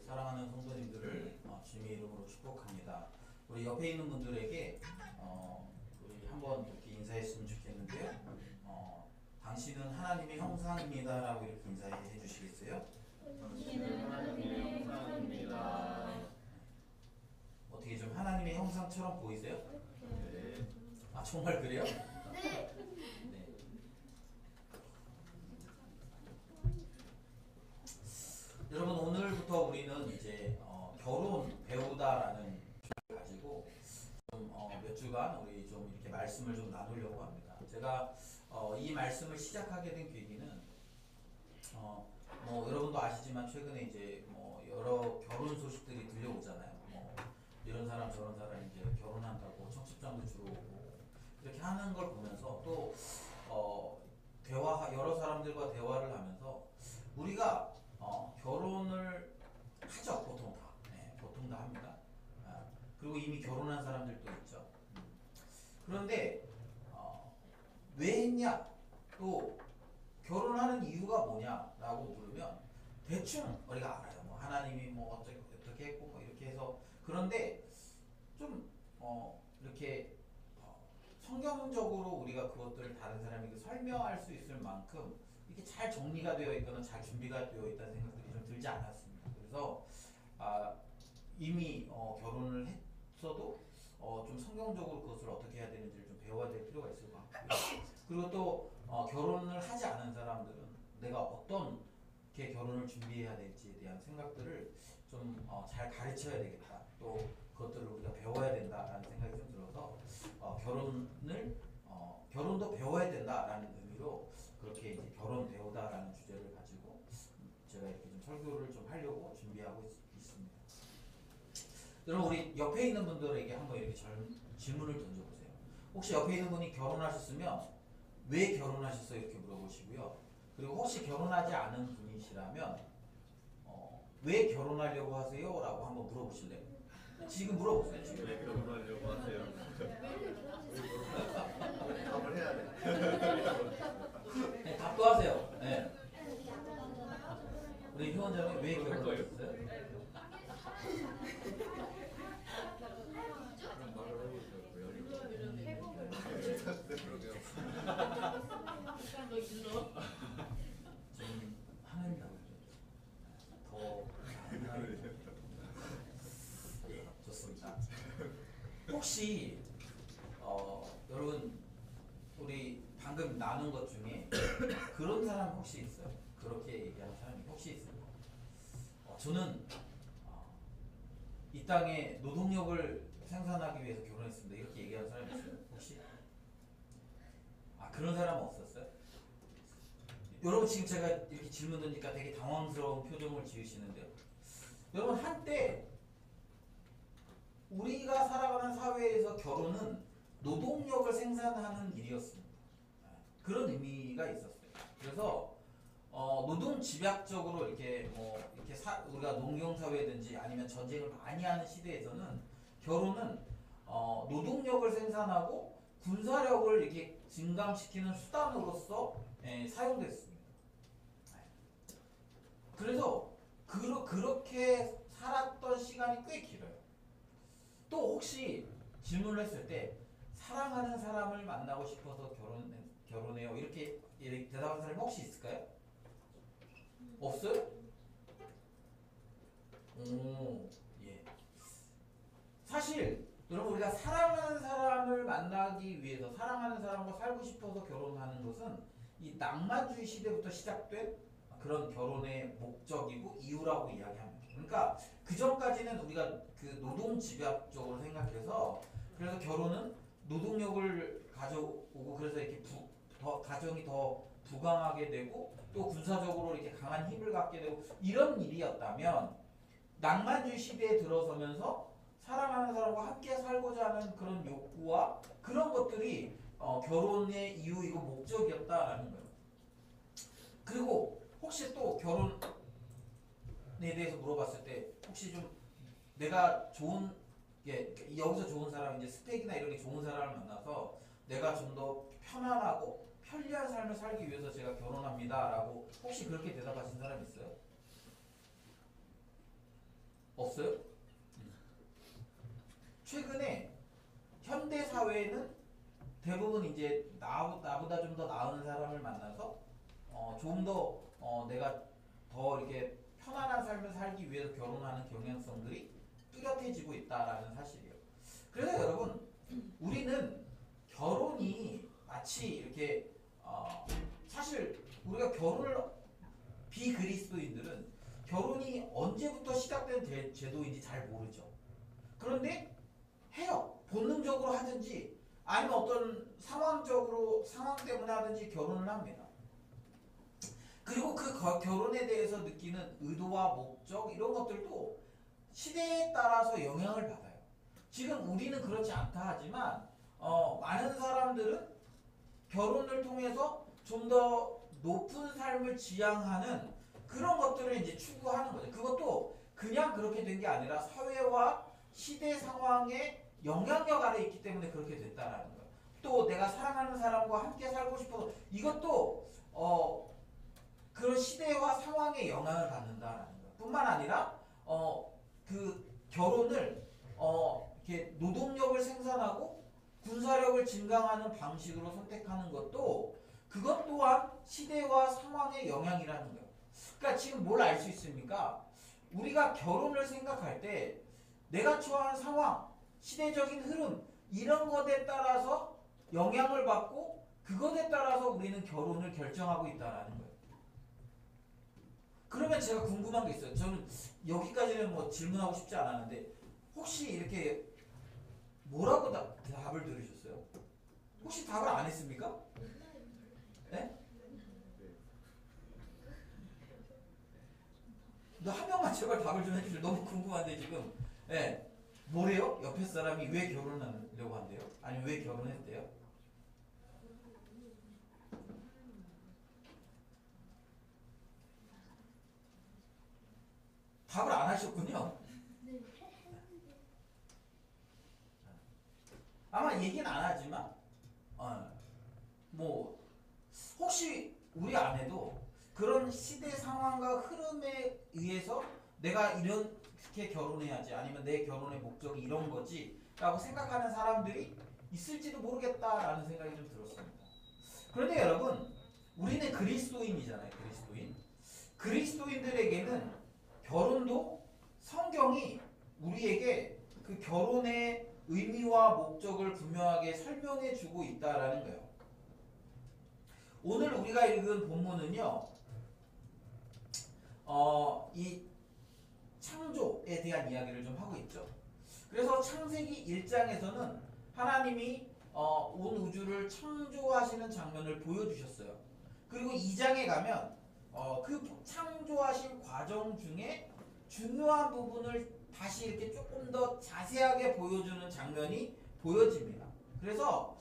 사랑하는 성도님들을 주님의 이름으로 축복합니다. 우리 옆에 있는 분들에게 우리 한번 이렇게 인사했으면 좋겠는데요. 당신은 하나님의 형상입니다 라고 이렇게 인사해 주시겠어요? 당신은 하나님의 형상입니다. 어떻게 좀 하나님의 형상처럼 보이세요? 네. 아, 정말 그래요? 네. 네. 여러분, 오늘부터 우리는 이제 결혼 배우다라는 주제를 가지고 좀 몇 주간 우리 좀 이렇게 말씀을 좀 나누려고 합니다. 제가 이 말씀을 시작하게 된 계기는 뭐 여러분도 아시지만 최근에 이제 뭐 여러 결혼 소식들이 들려오잖아요. 뭐 이런 사람 저런 사람 이제 결혼한다고 청첩장도 주러 오고 이렇게 하는 걸 보면서 또 여러 사람들과 대화를 하면서 우리가 결혼을 하죠. 보통 다. 네, 보통 다 합니다. 그리고 이미 결혼한 사람들도 있죠. 그런데 왜 했냐? 또 결혼하는 이유가 뭐냐라고 물으면 대충 우리가 알아요. 뭐 하나님이 뭐 어떻게 했고 뭐 이렇게 해서. 그런데 좀 이렇게 성경적으로 우리가 그것들을 다른 사람에게 설명할 수 있을 만큼 이렇게 잘 정리가 되어 있거나 잘 준비가 되어 있다는 생각들이 좀 들지 않았습니다. 그래서 이미 결혼을 했어도 좀 성경적으로 그것을 어떻게 해야 되는지를 좀 배워야 될 필요가 있을 것 같고요. 그리고 또 결혼을 하지 않은 사람들은 내가 어떻게 결혼을 준비해야 될지에 대한 생각들을 좀 잘 가르쳐야 되겠다. 또 그것들을 우리가 배워야 된다라는 생각이 좀 들어서 결혼도 배워야 된다라는 의미로 그렇게 이제 결혼 배우다라는 주제를 가지고 제가 이렇게 좀 설교를 좀 하려고 준비하고 있습니다. 여러분, 우리 옆에 있는 분들에게 한번 이렇게 질문을 던져보세요. 혹시 옆에 있는 분이 결혼하셨으면 왜 결혼하셨어요? 이렇게 물어보시고요. 그리고 혹시 결혼하지 않은 분이시라면 왜 결혼하려고 하세요? 라고 한번 물어보실래요? 지금 물어보세요. 지금. 왜 결혼하려고 하세요? 답을 해야 돼. 네, 답도 하세요. 네. 우리 효원장님 왜 결혼하셨어요? 그런 말을 해보자고요. 지금 하나님이라고 그러죠. 더 좋습니다. 혹시 여러분 우리 방금 나눈 것 중에 그런 사람 혹시 있어요? 그렇게 얘기하는 사람이 혹시 있어요? 저는 이 땅에 노동력을 생산하기 위해서 결혼했습니다. 이렇게 얘기하는 사람이 있어요? 혹시? 그런 사람은 없었어요? 여러분, 지금 제가 이렇게 질문 드리니까 되게 당황스러운 표정을 지으시는데요. 여러분, 한때 우리가 살아가는 사회에서 결혼은 노동력을 생산하는 일이었습니다. 그런 의미가 있었어요. 그래서 노동 집약적으로 이렇게 우리가 농경 사회든지 아니면 전쟁을 많이 하는 시대에서는 결혼은 노동력을 생산하고 군사력을 이렇게 증강시키는 수단으로서 사용됐습니다. 그래서 그렇게 살았던 시간이 꽤 길어요. 또 혹시 질문을 했을 때 사랑하는 사람을 만나고 싶어서 결혼해요 이렇게 대답하는 사람이 혹시 있을까요? 없어요? 예. 사실 여러분, 우리가 사랑하는 사람을 만나기 위해서 사랑하는 사람과 살고 싶어서 결혼하는 것은 이 낭만주의 시대부터 시작된 그런 결혼의 목적이고 이유라고 이야기합니다. 그러니까 그 전까지는 우리가 그 노동 집약적으로 생각해서 그래서 결혼은 노동력을 가져오고 그래서 이렇게 가정이 더 부강하게 되고 또 군사적으로 이렇게 강한 힘을 갖게 되고 이런 일이었다면 낭만주의 시대에 들어서면서 사랑하는 사람과 함께 살고자 하는 그런 욕구와 그런 것들이 결혼의 이유이고 목적이었다라는 거예요. 그리고 혹시 또 결혼에 대해서 물어봤을 때 혹시 좀 내가 좋은 여기서 좋은 사람 이제 스펙이나 이런 게 좋은 사람을 만나서 내가 좀 더 편안하고 편리한 삶을 살기 위해서 제가 결혼합니다라고 혹시 그렇게 대답하신 사람 있어요? 없어요? 최근에 현대 사회는 대부분 이제 나보다 좀 더 나은 사람을 만나서 좀 더 내가 더 이렇게 편안한 삶을 살기 위해서 결혼하는 경향성들이 뚜렷해지고 있다라는 사실이에요. 그래서 여러분 우리는 결혼이 마치 이렇게 사실 우리가 결혼을 비그리스도인들은 결혼이 언제부터 시작된 제도인지 잘 모르죠. 그런데 해요. 본능적으로 하든지 아니면 어떤 상황 때문에 하든지 결혼을 합니다. 그리고 그 결혼에 대해서 느끼는 의도와 목적 이런 것들도 시대에 따라서 영향을 받아요. 지금 우리는 그렇지 않다 하지만 많은 사람들은 결혼을 통해서 좀 더 높은 삶을 지향하는 그런 것들을 이제 추구하는 거죠. 그것도 그냥 그렇게 된 게 아니라 사회와 시대 상황의 영향력 아래 있기 때문에 그렇게 됐다라는 거예요. 또 내가 사랑하는 사람과 함께 살고 싶어서 이것도 그런 시대와 상황에 영향을 받는다라는 거예요. 뿐만 아니라 그 결혼을 이렇게 노동력을 생산하고 군사력을 증강하는 방식으로 선택하는 것도 그것 또한 시대와 상황의 영향이라는 거예요. 그러니까 지금 뭘 알 수 있습니까? 우리가 결혼을 생각할 때 내가 처한 상황, 시대적인 흐름 이런 것에 따라서 영향을 받고 그것에 따라서 우리는 결혼을 결정하고 있다는 거예요. 그러면 제가 궁금한 게 있어요. 저는 여기까지는 뭐 질문하고 싶지 않았는데 혹시 이렇게 뭐라고 답을 들으셨어요? 혹시 답을 안 했습니까? 네? 너 한 명만 제발 답을 좀 해주세요. 너무 궁금한데 지금. 네. 뭐래요? 옆에 사람이 왜 결혼하려고 한대요? 아니면 왜 결혼했대요? 답을 안 하셨군요. 아마 얘기는 안 하지만 뭐 혹시 우리 안에도 그런 시대 상황과 흐름에 의해서 내가 이렇게 결혼해야지 아니면 내 결혼의 목적이 이런 거지 라고 생각하는 사람들이 있을지도 모르겠다라는 생각이 좀 들었습니다. 그런데 여러분 우리는 그리스도인이잖아요. 그리스도인들에게는 결혼도 성경이 우리에게 그 결혼의 의미와 목적을 분명하게 설명해 주고 있다라는 거예요. 오늘 우리가 읽은 본문은요. 이 창조에 대한 이야기를 좀 하고 있죠. 그래서 창세기 1장에서는 하나님이 온 우주를 창조하시는 장면을 보여주셨어요. 그리고 2장에 가면 그 창조하신 과정 중에 중요한 부분을 다시 이렇게 조금 더 자세하게 보여주는 장면이 보여집니다. 그래서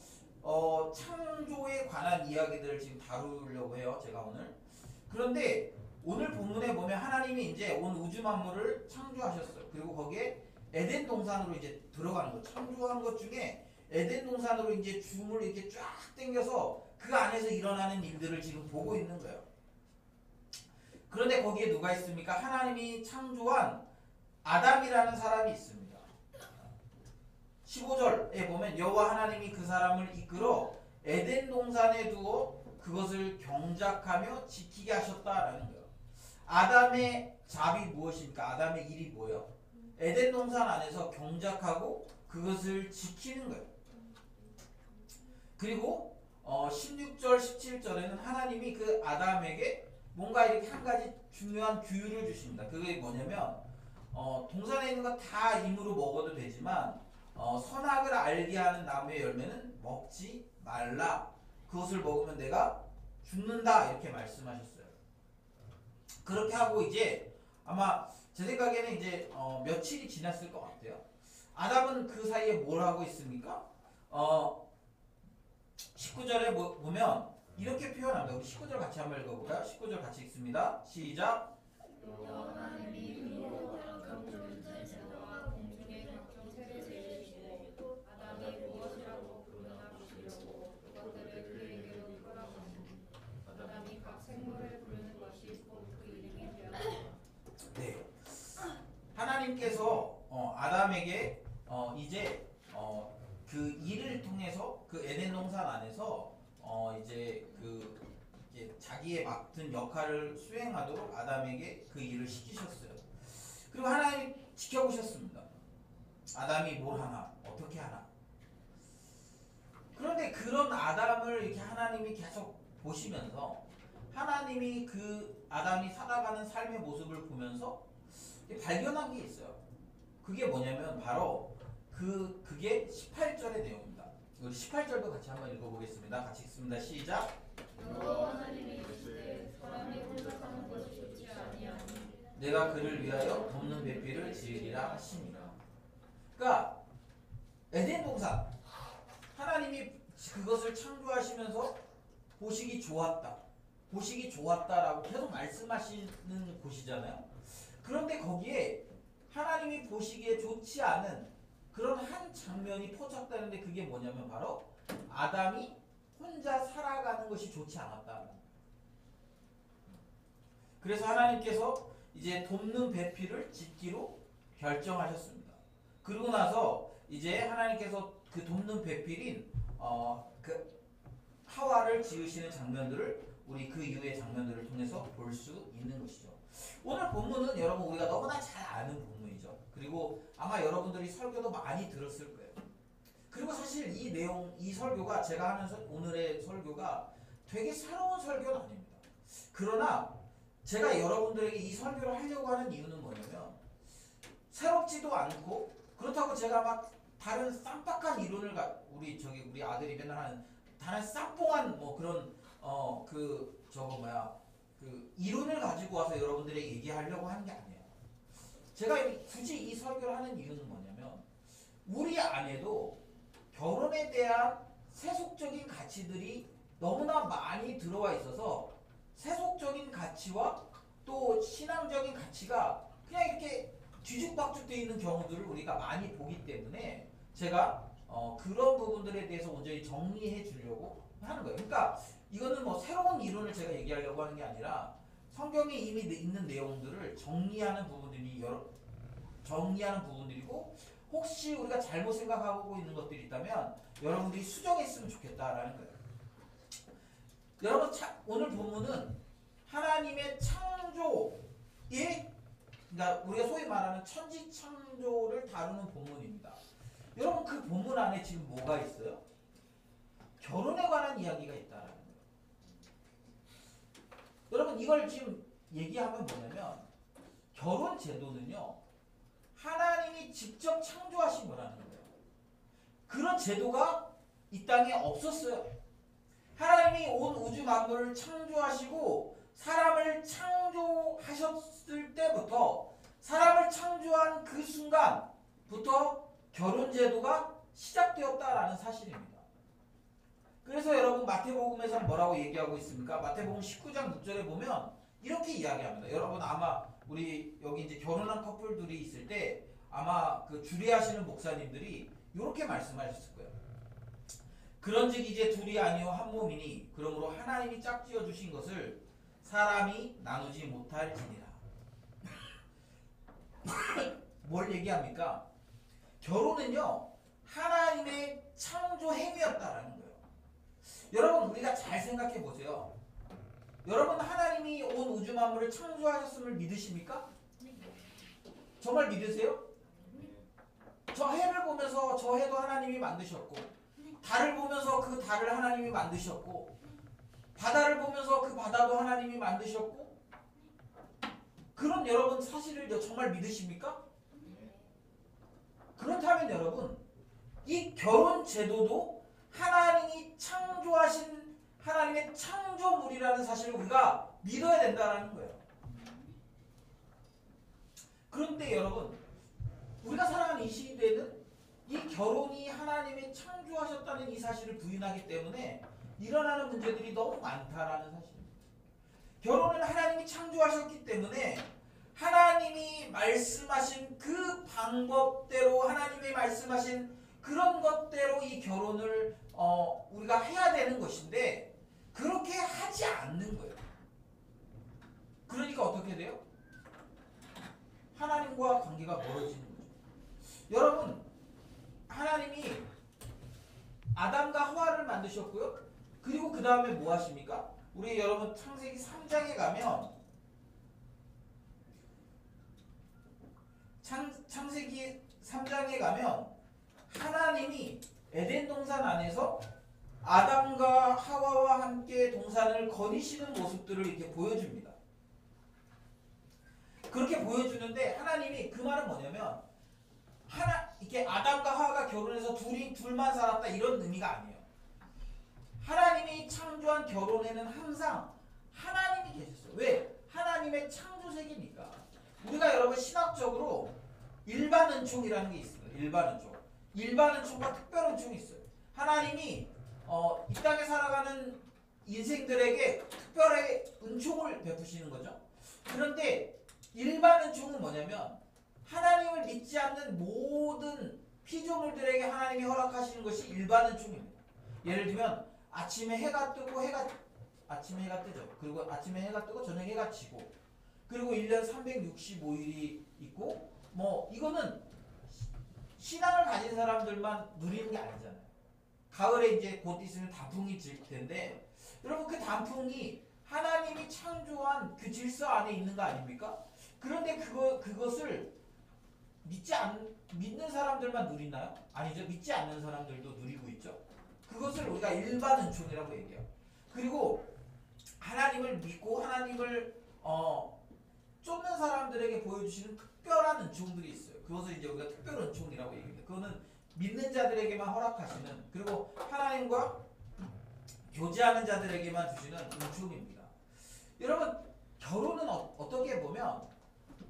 창조에 관한 이야기들을 지금 다루려고 해요. 제가 오늘. 그런데 오늘 본문에 보면 하나님이 이제 온 우주 만물을 창조하셨어요. 그리고 거기에 에덴 동산으로 이제 들어가는 거. 창조한 것 중에 에덴 동산으로 이제 줌을 이렇게 쫙 당겨서 그 안에서 일어나는 일들을 지금 보고 있는 거예요. 그런데 거기에 누가 있습니까? 하나님이 창조한 아담이라는 사람이 있습니다. 15절에 보면 여호와 하나님이 그 사람을 이끌어 에덴 동산에 두어 그것을 경작하며 지키게 하셨다라는 거예요. 아담의 잡이 무엇입니까? 아담의 일이 뭐예요? 에덴 동산 안에서 경작하고 그것을 지키는 거예요. 그리고 16절 17절에는 하나님이 그 아담에게 뭔가 이렇게 한 가지 중요한 규율을 주십니다. 그게 뭐냐면 동산에 있는 거 다 임으로 먹어도 되지만 선악을 알게 하는 나무의 열매는 먹지 말라. 그것을 먹으면 내가 죽는다. 이렇게 말씀하셨어요. 그렇게 하고 이제 아마 제 생각에는 이제 며칠이 지났을 것 같아요. 아담은 그 사이에 뭘 하고 있습니까? 19절에 보면 이렇게 표현합니다. 우리 19절 같이 한번 읽어볼까요? 19절 같이 읽습니다. 시작. 하나님께서 아담에게 이제 그 일을 통해서 그 에덴 동산 안에서 이제 그 이제 자기의 맡은 역할을 수행하도록 아담에게 그 일을 시키셨어요. 그리고 하나님이 지켜보셨습니다. 아담이 뭘 하나, 어떻게 하나. 그런데 그런 아담을 이렇게 하나님이 계속 보시면서 하나님이 그 아담이 살아가는 삶의 모습을 보면서 발견한 게 있어요. 그게 뭐냐면 바로 그게 18절의 내용입니다. 우리 18절도 같이 한번 읽어보겠습니다. 같이 읽습니다. 시작. 여호와 하나님이 이르시되 사람이 혼자 사는 것이 좋지 아니하니 내가 그를 위하여 돕는 배필을 지으리라 하시니라. 그러니까 에덴 동산 하나님이 그것을 창조하시면서 보시기 좋았다. 보시기 좋았다라고 계속 말씀하시는 곳이잖아요. 그런데 거기에 하나님이 보시기에 좋지 않은 그런 한 장면이 포착되는데 그게 뭐냐면 바로 아담이 혼자 살아가는 것이 좋지 않았다는 거예요. 그래서 하나님께서 이제 돕는 배필을 짓기로 결정하셨습니다. 그러고 나서 이제 하나님께서 그 돕는 배필인 그 하와를 지으시는 장면들을 우리 그 이후의 장면들을 통해서 볼 수 있는 것이죠. 오늘 본문은 여러분 우리가 너무나 잘 아는 본문이죠. 그리고 아마 여러분들이 설교도 많이 들었을 거예요. 그리고 사실 이 내용, 이 설교가 제가 하는 오늘의 설교가 되게 새로운 설교는 아닙니다. 그러나 제가 여러분들에게 이 설교를 하려고 하는 이유는 뭐냐면 새롭지도 않고 그렇다고 제가 막 다른 쌈박한 이론을 우리 아들이 맨날 하는 다른 쌈뽕한 뭐 그런 그 이론을 가지고 와서 여러분들에게 얘기하려고 하는 게 아니에요. 제가 굳이 이 설교를 하는 이유는 뭐냐면 우리 안에도 결혼에 대한 세속적인 가치들이 너무나 많이 들어와 있어서 세속적인 가치와 또 신앙적인 가치가 그냥 이렇게 뒤죽박죽되어 있는 경우들을 우리가 많이 보기 때문에 제가 그런 부분들에 대해서 온전히 정리해 주려고 하는 거예요. 그러니까 이거는 뭐 새로운 이론을 제가 얘기하려고 하는 게 아니라 성경에 이미 있는 내용들을 정리하는 부분들이고 혹시 우리가 잘못 생각하고 있는 것들이 있다면 여러분들이 수정했으면 좋겠다라는 거예요. 여러분 오늘 본문은 하나님의 창조의 그러니까 우리가 소위 말하는 천지 창조를 다루는 본문입니다. 여러분 그 본문 안에 지금 뭐가 있어요? 결혼에 관한 이야기가 있다라는 거예요. 여러분 이걸 지금 얘기하면 뭐냐면 결혼 제도는요 하나님이 직접 창조하신 거라는 거예요. 그런 제도가 이 땅에 없었어요. 하나님이 온 우주 만물을 창조하시고 사람을 창조하셨을 때부터 사람을 창조한 그 순간부터 결혼 제도가 시작되었다라는 사실입니다. 그래서 여러분 마태복음에서 뭐라고 얘기하고 있습니까? 마태복음 19장 6절에 보면 이렇게 이야기합니다. 여러분 아마 우리 여기 이제 결혼한 커플들이 있을 때 아마 그 주례하시는 목사님들이 이렇게 말씀하셨을 거예요. 그런즉 이제 둘이 아니요 한 몸이니 그러므로 하나님이 짝지어 주신 것을 사람이 나누지 못할지니라. 뭘 얘기합니까? 결혼은요 하나님의 창조 행위였다라는 거예요. 여러분 우리가 잘 생각해 보세요. 여러분 하나님이 온 우주 만물을 창조하셨음을 믿으십니까? 정말 믿으세요? 저 해를 보면서 저 해도 하나님이 만드셨고 달을 보면서 그 달을 하나님이 만드셨고 바다를 보면서 그 바다도 하나님이 만드셨고 그런 여러분 사실을 정말 믿으십니까? 그렇다면 여러분 이 결혼 제도도 하나님이 창조하신 하나님의 창조물이라는 사실을 우리가 믿어야 된다는 거예요. 그런데 여러분 우리가 살아가는 이 시대는 이 결혼이 하나님이 창조하셨다는 이 사실을 부인하기 때문에 일어나는 문제들이 너무 많다라는 사실입니다. 결혼은 하나님이 창조하셨기 때문에 하나님이 말씀하신 그 방법대로 하나님이 말씀하신 그런 것대로 이 결혼을 우리가 해야 되는 것인데 그렇게 하지 않는 거예요. 그러니까 어떻게 돼요? 하나님과 관계가 멀어지는 거죠. 여러분, 하나님이 아담과 하와를 만드셨고요. 그리고 그 다음에 뭐 하십니까? 우리 여러분 창세기 3장에 가면 창세기 3장에 가면 하나님이 에덴 동산 안에서 아담과 하와와 함께 동산을 거니시는 모습들을 이렇게 보여줍니다. 그렇게 보여주는데 하나님이 그 말은 뭐냐면 이렇게 아담과 하와가 결혼해서 둘만 살았다 이런 의미가 아니에요. 하나님이 창조한 결혼에는 항상 하나님이 계셨어요. 왜? 하나님의 창조 세계니까. 우리가 여러분 신학적으로 일반 은총이라는 게 있습니다. 일반 은총. 일반 은총과 특별 은총이 있어요. 하나님이 이 땅에 살아가는 인생들에게 특별하게 은총을 베푸시는 거죠. 그런데 일반 은총은 뭐냐면 하나님을 믿지 않는 모든 피조물들에게 하나님이 허락하시는 것이 일반 은총입니다. 예를 들면 아침에 해가 뜨고 아침에 해가 뜨죠. 그리고 아침에 해가 뜨고 저녁에 해가 지고 그리고 1년 365일이 있고 뭐 이거는 신앙을 가진 사람들만 누리는 게 아니잖아요. 가을에 이제 곧 있으면 단풍이 질 텐데 여러분 그 단풍이 하나님이 창조한 그 질서 안에 있는 거 아닙니까? 그런데 그것을 믿는 사람들만 누리나요? 아니죠. 믿지 않는 사람들도 누리고 있죠. 그것을 우리가 일반 은총이라고 얘기해요. 그리고 하나님을 믿고 하나님을 쫓는 사람들에게 보여주시는 특별한 은총들이 있어요. 그것을 이제 우리가 특별 은총이라고 얘기합니다. 그거는 믿는 자들에게만 허락하시는 그리고 하나님과 교제하는 자들에게만 주시는 은총입니다. 여러분 결혼은 어떻게 보면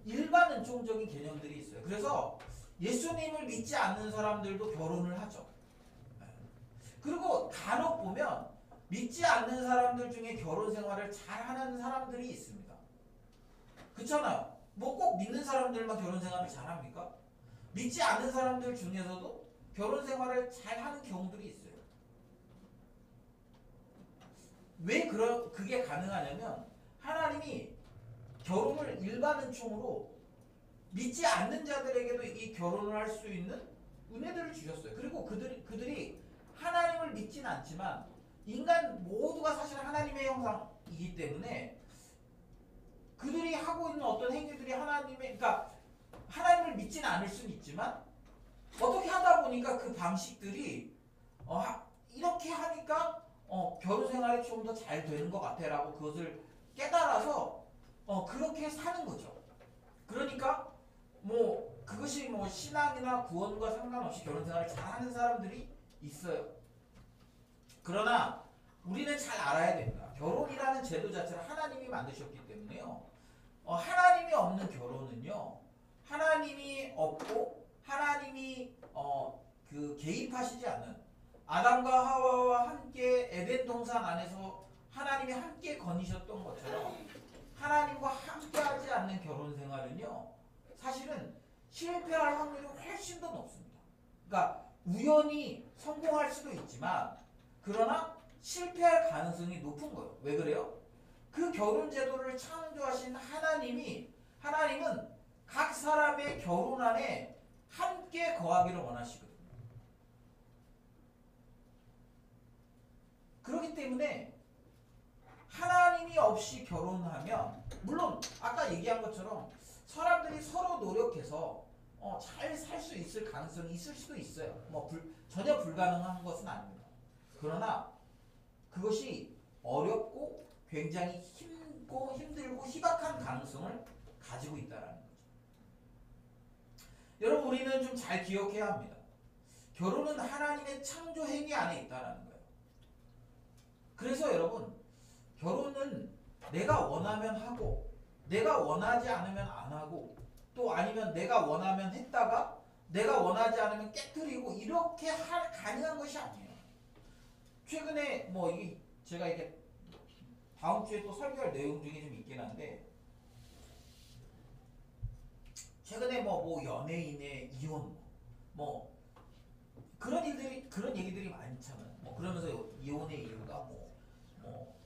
일반 은총적인 개념들이 있어요. 그래서 예수님을 믿지 않는 사람들도 결혼을 하죠. 그리고 간혹 보면 믿지 않는 사람들 중에 결혼 생활을 잘하는 사람들이 있습니다. 그렇잖아요. 뭐 꼭 믿는 사람들만 결혼 생활을 잘합니까? 믿지 않는 사람들 중에서도 결혼 생활을 잘하는 경우들이 있어요. 왜 그게 가능하냐면 하나님이 결혼을 일반 은총으로 믿지 않는 자들에게도 이 결혼을 할 수 있는 은혜들을 주셨어요. 그리고 그들이 하나님을 믿지는 않지만 인간 모두가 사실 하나님의 형상이기 때문에 그들이 하고 있는 어떤 행위들이 그러니까 하나님을 믿지는 않을 수는 있지만 어떻게 하다 보니까 그 방식들이 이렇게 하니까 결혼 생활이 좀 더 잘 되는 것 같아라고 그것을 깨달아서 그렇게 사는 거죠. 그러니까 뭐 그것이 뭐 신앙이나 구원과 상관없이 결혼 생활을 잘하는 사람들이 있어요. 그러나 우리는 잘 알아야 됩니다. 결혼이라는 제도 자체를 하나님이 만드셨기 때문에요. 하나님이 없는 결혼은요. 하나님이 없고 하나님이 개입하시지 않는 아담과 하와와 함께 에덴 동산 안에서 하나님이 함께 거니셨던 것처럼 하나님과 함께하지 않는 결혼 생활은요. 사실은 실패할 확률이 훨씬 더 높습니다. 그러니까 우연히 성공할 수도 있지만 그러나 실패할 가능성이 높은 거예요. 왜 그래요? 그 결혼 제도를 창조하신 하나님은 각 사람의 결혼 안에 함께 거하기를 원하시거든요. 그렇기 때문에 하나님이 없이 결혼하면 물론 아까 얘기한 것처럼 사람들이 서로 노력해서 잘 살 수 있을 가능성이 있을 수도 있어요. 뭐 전혀 불가능한 것은 아닙니다. 그러나 그것이 어렵고 굉장히 힘들고 희박한 가능성을 가지고 있다는 거죠. 여러분 우리는 좀 잘 기억해야 합니다. 결혼은 하나님의 창조 행위 안에 있다는 거예요. 그래서 여러분 결혼은 내가 원하면 하고 내가 원하지 않으면 안 하고 또 아니면 내가 원하면 했다가 내가 원하지 않으면 깨뜨리고 이렇게 가능한 것이 아니에요. 최근에 뭐 제가 이게 다음 주에 또 설교할 내용 중에 좀 있긴 한데 최근에 뭐 연예인의 이혼 뭐 그런 얘기들이 많잖아요. 뭐 그러면서 이혼의 이유가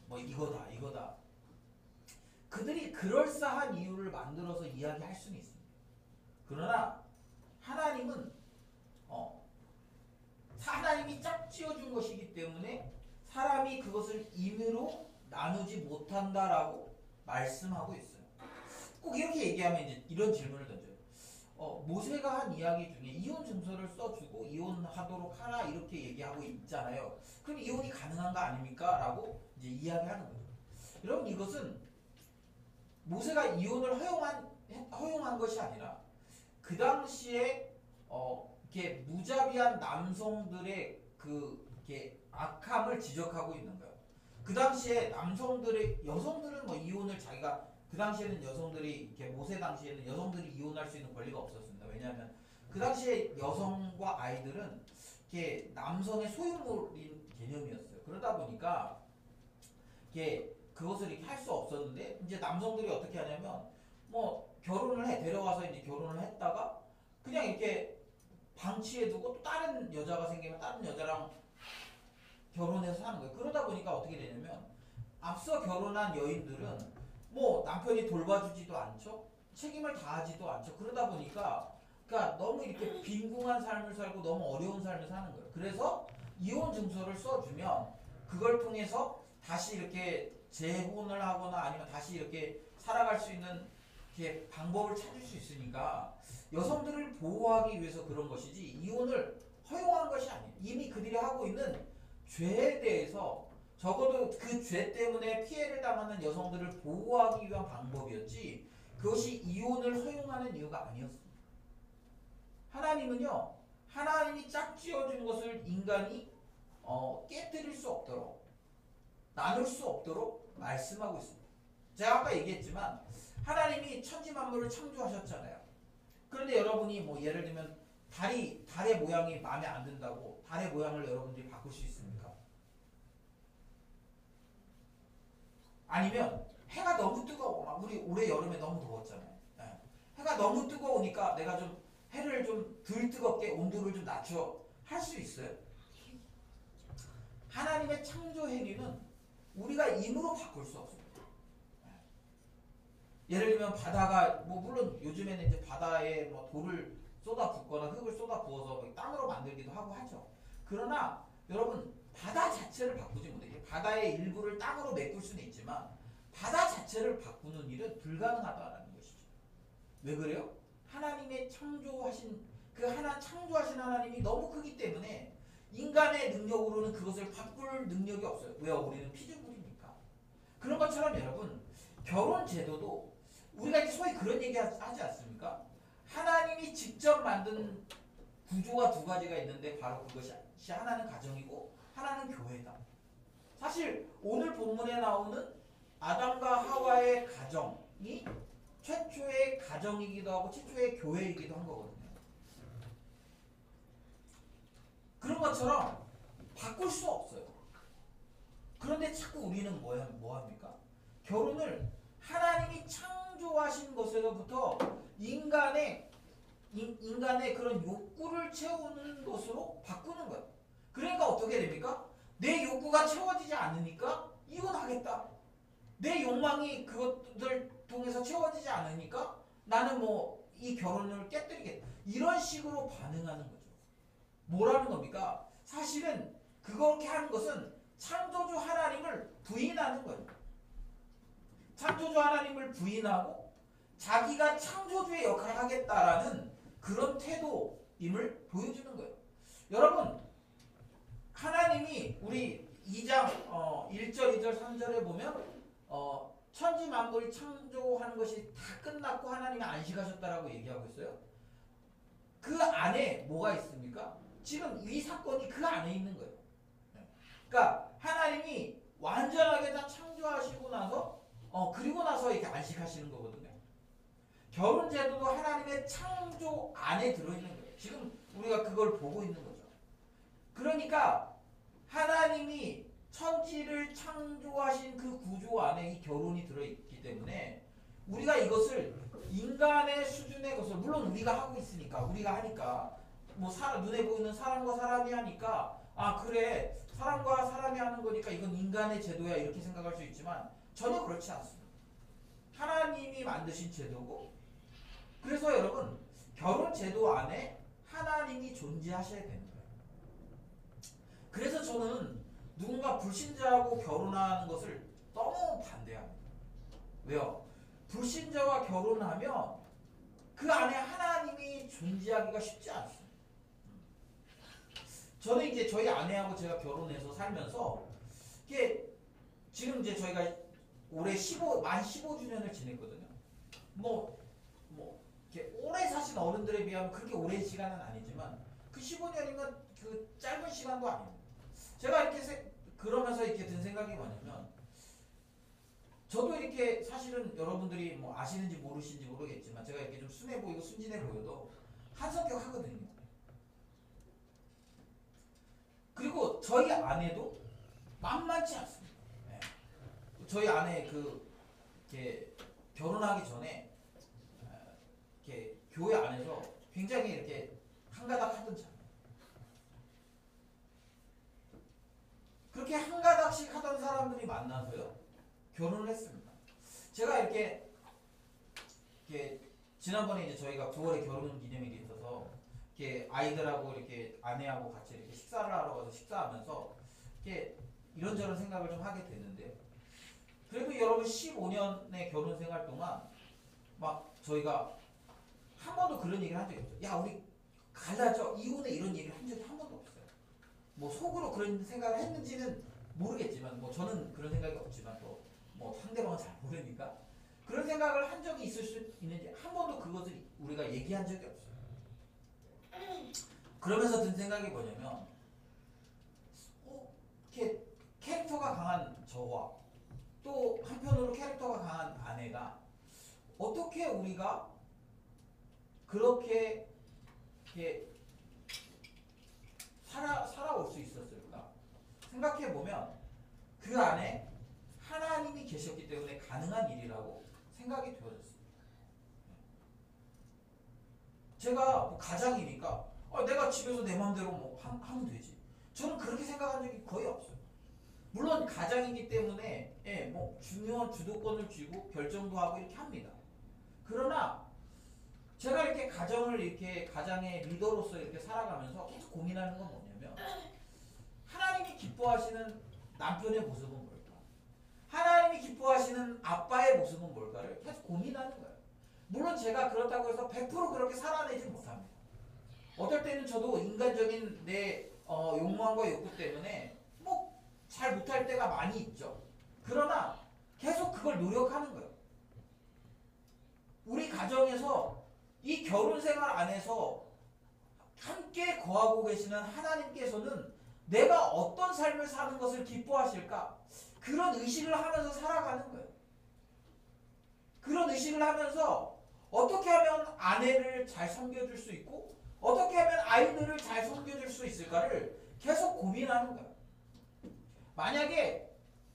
뭐 이거다. 그들이 그럴싸한 이유를 만들어서 이야기할 수는 있습니다. 그러나 하나님은 하나님이 짝 지어준 것이기 때문에 사람이 그것을 임의로 나누지 못한다라고 말씀하고 있어요. 꼭 이렇게 얘기하면 이제 이런 질문을 던져요. 모세가 한 이야기 중에 이혼 증서를 써주고 이혼하도록 하라 이렇게 얘기하고 있잖아요. 그럼 이혼이 가능한 거 아닙니까? 라고 이제 이야기하는 거죠. 여러분 이것은 모세가 이혼을 허용한 것이 아니라 그 당시에 이렇게 무자비한 남성들의 이렇게 악함을 지적하고 있는 거예요. 그 당시에 여성들은 뭐 이혼을 자기가 그 당시에는 여성들이 이렇게 모세 당시에는 여성들이 이혼할 수 있는 권리가 없었습니다. 왜냐하면 그 당시에 여성과 아이들은 이렇게 남성의 소유물인 개념이었어요. 그러다 보니까 이게 그것을 이렇게 할 수 없었는데 이제 남성들이 어떻게 하냐면 뭐 결혼을 데려와서 이제 결혼을 했다가 그냥 이렇게 방치해두고 또 다른 여자가 생기면 다른 여자랑 결혼해서 사는 거예요. 그러다 보니까 어떻게 되냐면 앞서 결혼한 여인들은 뭐 남편이 돌봐주지도 않죠. 책임을 다하지도 않죠. 그러다 보니까 그러니까 너무 이렇게 빈궁한 삶을 살고 너무 어려운 삶을 사는 거예요. 그래서 이혼 증서를 써주면 그걸 통해서 다시 이렇게 재혼을 하거나 아니면 다시 이렇게 살아갈 수 있는 이렇게 방법을 찾을 수 있으니까 여성들을 보호하기 위해서 그런 것이지 이혼을 허용한 것이 아니에요. 이미 그들이 하고 있는 죄에 대해서 적어도 그 죄 때문에 피해를 당하는 여성들을 보호하기 위한 방법이었지 그것이 이혼을 허용하는 이유가 아니었습니다. 하나님은요, 하나님이 짝지어준 것을 인간이 깨뜨릴 수 없도록 나눌 수 없도록 말씀하고 있습니다. 제가 아까 얘기했지만 하나님이 천지만물을 창조하셨잖아요. 그런데 여러분이 뭐 예를 들면 달의 모양이 마음에 안 든다고 달의 모양을 여러분들이 바꿀 수 있습니까? 아니면 해가 너무 뜨거워. 막 우리 올해 여름에 너무 더웠잖아요. 네. 해가 너무 뜨거우니까 내가 좀 해를 좀 덜 뜨겁게 온도를 좀 낮춰 할 수 있어요. 하나님의 창조 행위는 우리가 임으로 바꿀 수 없습니다. 예를 들면 바다가 뭐 물론 요즘에는 이제 바다에 뭐 돌을 쏟아 붓거나 흙을 쏟아 부어서 땅으로 만들기도 하고 하죠. 그러나 여러분 바다 자체를 바꾸지 못해요. 바다의 일부를 땅으로 메꿀 수는 있지만 바다 자체를 바꾸는 일은 불가능하다는 것이죠. 왜 그래요? 하나님의 창조하신 하나님이 너무 크기 때문에 인간의 능력으로는 그것을 바꿀 능력이 없어요. 왜요? 우리는 피조물이니까. 그런 것처럼 여러분 결혼 제도도 우리가 이제 소위 그런 얘기 하지 않습니까? 하나님이 직접 만든 구조가 두 가지가 있는데 바로 그것이 하나는 가정이고 하나는 교회다. 사실 오늘 본문에 나오는 아담과 하와의 가정이 최초의 가정이기도 하고 최초의 교회이기도 한 거거든요. 그런 것처럼 바꿀 수 없어요. 그런데 자꾸 우리는 뭐 합니까? 결혼을 하나님이 창조하신 것에서부터 인간의 그런 욕구를 채우는 것으로 바꾸는 거예요. 그러니까 어떻게 됩니까? 내 욕구가 채워지지 않으니까 이혼하겠다. 내 욕망이 그것들 통해서 채워지지 않으니까 나는 뭐 이 결혼을 깨뜨리겠다. 이런 식으로 반응하는 거죠. 뭐라는 겁니까? 사실은 그렇게 하는 것은 창조주 하나님을 부인하는 거예요. 창조주 하나님을 부인하고 자기가 창조주의 역할을 하겠다라는 그런 태도임을 보여주는 거예요. 여러분 하나님이 우리 2장 1절, 2절, 3절에 보면 천지 만물 창조하는 것이 다 끝났고 하나님이 안식하셨다라고 얘기하고 있어요. 그 안에 뭐가 있습니까? 지금 이 사건이 그 안에 있는 거예요. 그러니까 하나님이 완전하게 다 창조하시고 나서 그리고 나서 이렇게 안식하시는 거거든요. 결혼 제도도 하나님의 창조 안에 들어있는 거예요. 지금 우리가 그걸 보고 있는 거죠. 그러니까 하나님이 천지를 창조하신 그 구조 안에 이 결혼이 들어있기 때문에 우리가 이것을 인간의 수준의 것을 물론 우리가 하고 있으니까 우리가 하니까 뭐 눈에 보이는 사람과 사람이 하니까 아 그래 사람과 사람이 하는 거니까 이건 인간의 제도야 이렇게 생각할 수 있지만 전혀 그렇지 않습니다. 하나님이 만드신 제도고 그래서 여러분 결혼 제도 안에 하나님이 존재하셔야 되는 거예요. 그래서 저는 누군가 불신자하고 결혼하는 것을 너무 반대합니다. 왜요? 불신자와 결혼하면 그 안에 하나님이 존재하기가 쉽지 않습니다. 저는 이제 저희 아내하고 제가 결혼해서 살면서 이게 지금 이제 저희가 올해 만 15주년을 지냈거든요. 이렇게 오래 사신 어른들에 비하면 그렇게 오랜 시간은 아니지만 그 15년이면 그 짧은 시간도 아닙니다. 제가 이렇게 그러면서 이렇게 든 생각이 뭐냐면 저도 이렇게 사실은 여러분들이 뭐 아시는지 모르시는지 모르겠지만 제가 이렇게 좀 순해 보이고 순진해 보여도 한성격 하거든요. 그리고 저희 아내도 만만치 않습니다. 네. 저희 아내 이렇게 결혼하기 전에 이렇게 교회 안에서 굉장히 이렇게 한가닥 하던 참. 그렇게 한가닥씩 하던 사람들이 만나서요 결혼을 했습니다. 제가 이렇게 지난번에 이제 저희가 9월에 결혼 기념일이 있어서 이렇게 아이들하고 이렇게 아내하고 같이 이렇게 식사를 하러 가서 식사하면서 이렇게 이런저런 생각을 좀 하게 됐는데 그래도 여러분 15년의 결혼 생활 동안 막 저희가 한 번도 그런 얘기를 한 적이 없어요. 야 우리 갈라져 이혼해 이런 얘기를 한 적이 한 번도 없어요. 뭐 속으로 그런 생각을 했는지는 모르겠지만 뭐 저는 그런 생각이 없지만 또 뭐 상대방은 잘 모르니까 그런 생각을 한 적이 있을 수 있는지 한 번도 그것을 우리가 얘기한 적이 없어요. 그러면서 든 생각이 뭐냐면 이렇게 캐릭터가 강한 저와 또 한편으로 캐릭터가 강한 아내가 어떻게 우리가 그렇게 살아올 수 있었을까 생각해보면 그 안에 하나님이 계셨기 때문에 가능한 일이라고 생각이 되어졌습니다. 제가 뭐 가장이니까 내가 집에서 내 마음대로 뭐 하면 되지. 저는 그렇게 생각한 적이 거의 없어요. 물론 가장이기 때문에 뭐 중요한 주도권을 쥐고 결정도 하고 이렇게 합니다. 그러나 제가 이렇게 가장의 리더로서 이렇게 살아가면서 계속 고민하는 건 뭐냐면 하나님이 기뻐하시는 남편의 모습은 뭘까? 하나님이 기뻐하시는 아빠의 모습은 뭘까를 계속 고민하는 거예요. 물론 제가 그렇다고 해서 100% 그렇게 살아내지 못합니다. 어떨 때는 저도 인간적인 내 욕망과 욕구 때문에 뭐 잘 못할 때가 많이 있죠. 그러나 계속 그걸 노력하는 거예요. 우리 가정에서 이 결혼 생활 안에서 함께 거하고 계시는 하나님께서는 내가 어떤 삶을 사는 것을 기뻐하실까? 그런 의식을 하면서 살아가는 거예요. 그런 의식을 하면서 어떻게 하면 아내를 잘 섬겨줄 수 있고 어떻게 하면 아이들을 잘 섬겨줄 수 있을까를 계속 고민하는 거예요. 만약에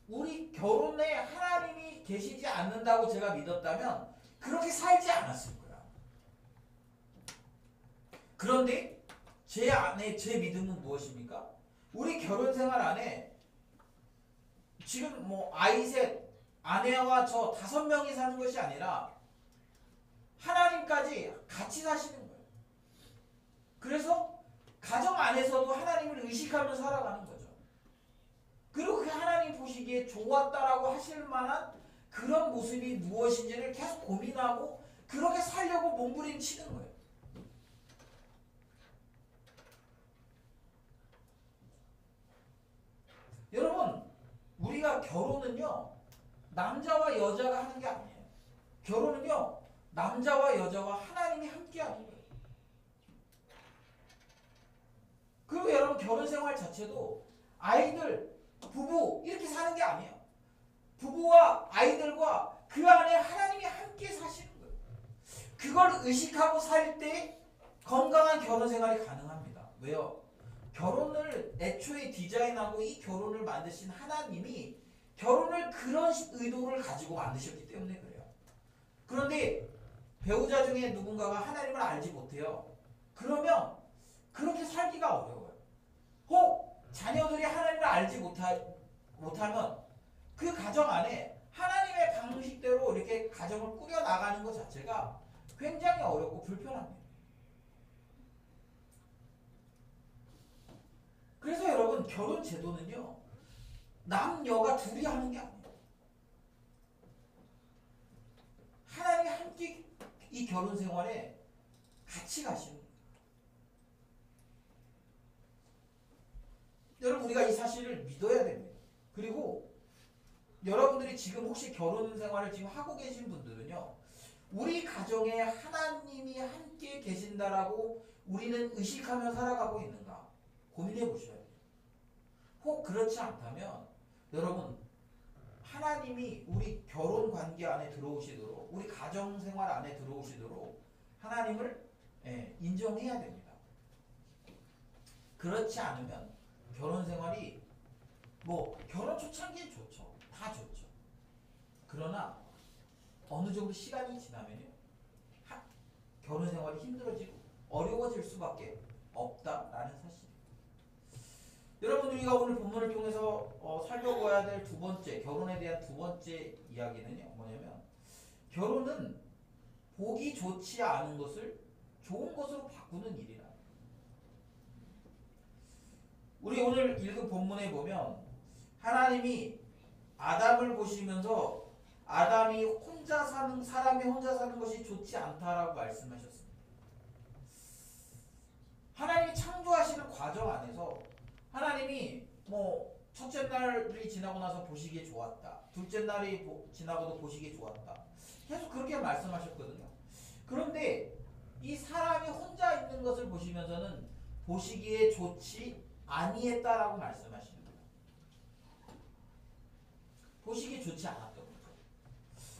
우리 결혼에 하나님이 계시지 않는다고 제가 믿었다면 그렇게 살지 않았을 거야. 그런데 제 안에 제 믿음은 무엇입니까? 우리 결혼 생활 안에 지금 뭐 아이 셋, 아내와 저 5명이 사는 것이 아니라 하나님까지 같이 사시는 거예요. 그래서 가정 안에서도 하나님을 의식하면서 살아가는 거죠. 그리고 그 하나님 보시기에 좋았다라고 하실 만한 그런 모습이 무엇인지를 계속 고민하고 그렇게 살려고 몸부림치는 거예요. 여러분, 우리가 결혼은요 남자와 여자가 하는 게 아니에요. 결혼은요 남자와 여자와 하나님이 함께 하는 거예요. 그리고 여러분 결혼 생활 자체도 아이들, 부부 이렇게 사는 게 아니에요. 부부와 아이들과 그 안에 하나님이 함께 사시는 거예요. 그걸 의식하고 살 때 건강한 결혼 생활이 가능합니다. 왜요? 결혼을 애초에 디자인하고 이 결혼을 만드신 하나님이 결혼을 그런 의도를 가지고 만드셨기 때문에 그래요. 그런데 배우자 중에 누군가가 하나님을 알지 못해요. 그러면 그렇게 살기가 어려워요. 혹 자녀들이 하나님을 알지 못하면 그 가정 안에 하나님의 방식대로 이렇게 가정을 꾸려나가는 것 자체가 굉장히 어렵고 불편합니다. 결혼 제도는요, 남녀가 둘이 하는 게 아니에요. 하나님이 함께 이 결혼 생활에 같이 가시는 거예요. 여러분, 우리가 이 사실을 믿어야 됩니다. 그리고 여러분들이 지금 혹시 결혼 생활을 지금 하고 계신 분들은요, 우리 가정에 하나님이 함께 계신다라고 우리는 의식하며 살아가고 있는가 고민해 보셔야 돼요. 혹 그렇지 않다면 여러분, 하나님이 우리 결혼 관계 안에 들어오시도록, 우리 가정 생활 안에 들어오시도록 하나님을 인정해야 됩니다. 그렇지 않으면 결혼 생활이 뭐 결혼 초창기엔 좋죠. 다 좋죠. 그러나 어느 정도 시간이 지나면요, 결혼 생활이 힘들어지고 어려워질 수밖에 없다라는 사실이에요. 여러분, 우리가 오늘 본문을 통해서 살펴봐야 될 두 번째, 결혼에 대한 두 번째 이야기는요, 뭐냐면 결혼은 보기 좋지 않은 것을 좋은 것으로 바꾸는 일이라. 우리 오늘 읽은 본문에 보면 하나님이 아담을 보시면서 아담이 사람이 혼자 사는 것이 좋지 않다라고 말씀하셨습니다. 하나님이 창조하시는 과정 안에서 하나님이 뭐 첫째 날이 지나고 나서 보시기에 좋았다, 둘째 날이 지나고도 보시기에 좋았다, 계속 그렇게 말씀하셨거든요. 그런데 이 사람이 혼자 있는 것을 보시면서는 보시기에 좋지 아니했다라고 말씀하시는 거예요. 보시기에 좋지 않았던 거죠.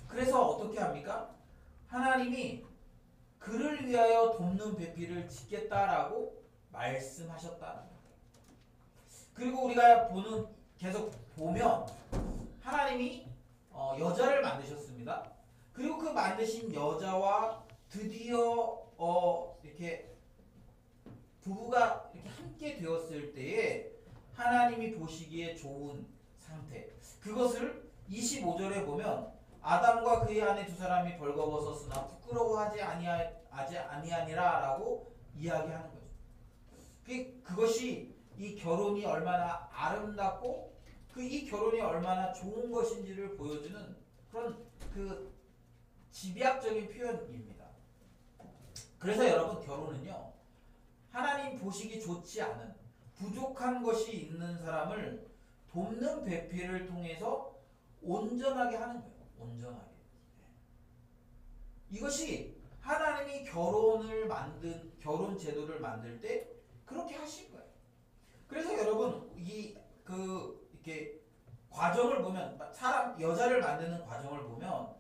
그래서 어떻게 합니까? 하나님이 그를 위하여 돕는 배필을 짓겠다라고 말씀하셨다는 거예요. 그리고 우리가 계속 보면 하나님이 여자를 만드셨습니다. 그리고 그 만드신 여자와 드디어 이렇게 부부가 이렇게 함께 되었을 때에 하나님이 보시기에 좋은 상태, 그것을 25절에 보면 아담과 그의 아내 두 사람이 벌거벗었으나 부끄러워하지 아니하니라 라고 이야기하는 거죠. 그것이 이 결혼이 얼마나 아름답고 이 결혼이 얼마나 좋은 것인지를 보여주는 그런 그 집약적인 표현입니다. 그래서 여러분, 결혼은요, 하나님 보시기 좋지 않은 부족한 것이 있는 사람을 돕는 배필을 통해서 온전하게 하는 거예요. 온전하게. 이것이 하나님이 결혼 제도를 만들 때 그렇게 하신 거예요. 그래서 여러분, 이렇게 과정을 보면, 여자를 만드는 과정을 보면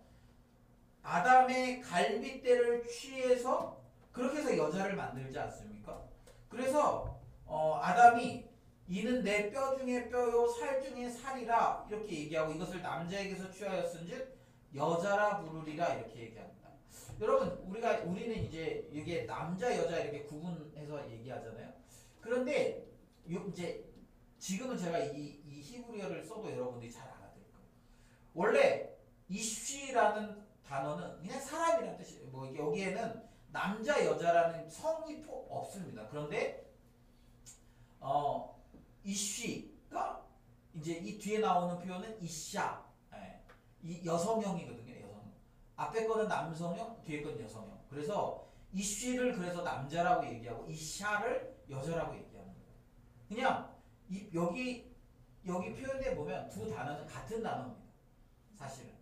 아담의 갈빗대를 취해서 그렇게 해서 여자를 만들지 않습니까? 그래서 아담이 이는 내 뼈 중에 뼈요 살 중에 살이라 이렇게 얘기하고, 이것을 남자에게서 취하였은즉 여자라 부르리라 이렇게 얘기합니다. 여러분, 우리는 이제 이게 남자 여자 이렇게 구분해서 얘기하잖아요. 그런데 이제 지금은 제가 이 히브리어를 써도 여러분들이 잘 알아들을 거예요. 원래 이쉬라는 단어는 그냥 사람이라는 뜻이에요. 뭐 여기에는 남자 여자라는 성이 없습니다. 그런데 이쉬가 이제 이 뒤에 나오는 표현은 이샤, 이 여성형이거든요. 여성. 앞에 거는 남성형, 뒤에 거는 여성형. 그래서 이쉬를 그래서 남자라고 얘기하고 이샤를 여자라고 얘기하는 거예요. 그냥 여기 표현에 보면 두 단어는 같은 단어입니다. 사실은.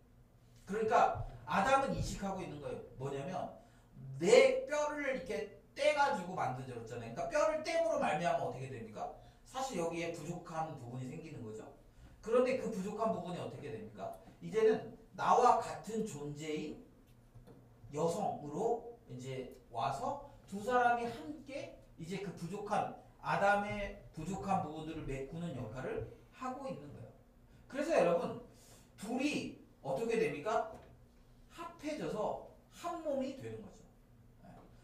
그러니까 아담은 인식하고 있는 거예요. 뭐냐면 내 뼈를 이렇게 떼가지고 만들어졌잖아요. 그러니까 뼈를 떼므로 말미암아 어떻게 됩니까? 사실 여기에 부족한 부분이 생기는 거죠. 그런데 그 부족한 부분이 어떻게 됩니까? 이제는 나와 같은 존재인 여성으로 이제 와서 두 사람이 함께 이제 그 아담의 부족한 부분들을 메꾸는 역할을 하고 있는 거예요. 그래서 여러분, 둘이 어떻게 됩니까? 합해져서 한 몸이 되는 거죠.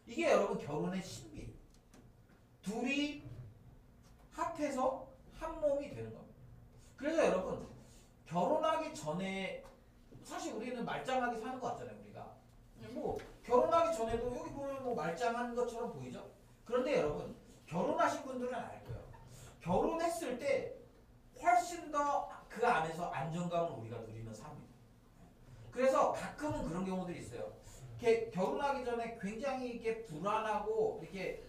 이게 여러분 결혼의 신비예요. 둘이 합해서 한 몸이 되는 겁니다. 그래서 여러분, 결혼하기 전에 사실 우리는 말짱하게 사는 것 같잖아요. 우리가 뭐 결혼하기 전에도 여기 보면 뭐 말짱한 것처럼 보이죠. 그런데 여러분, 결혼하신 분들은 알 거예요. 결혼했을 때 훨씬 더 그 안에서 안정감을 우리가 누리는 삶입니다. 그래서 가끔은 그런 경우들이 있어요. 이렇게 결혼하기 전에 굉장히 이렇게 불안하고 이렇게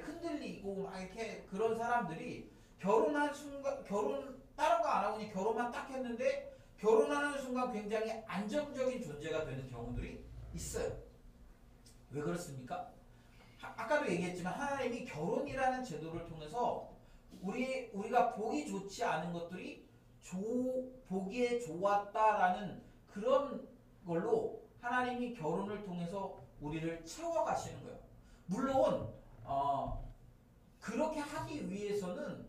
흔들리고 막 이렇게 그런 사람들이 결혼한 순간 다른 거 안 하고 그냥 결혼만 딱 했는데 결혼하는 순간 굉장히 안정적인 존재가 되는 경우들이 있어요. 왜 그렇습니까? 아까도 얘기했지만 하나님이 결혼이라는 제도를 통해서 우리가 보기 좋지 않은 것들이 보기에 좋았다라는 그런 걸로 하나님이 결혼을 통해서 우리를 채워가시는 거예요. 물론 그렇게 하기 위해서는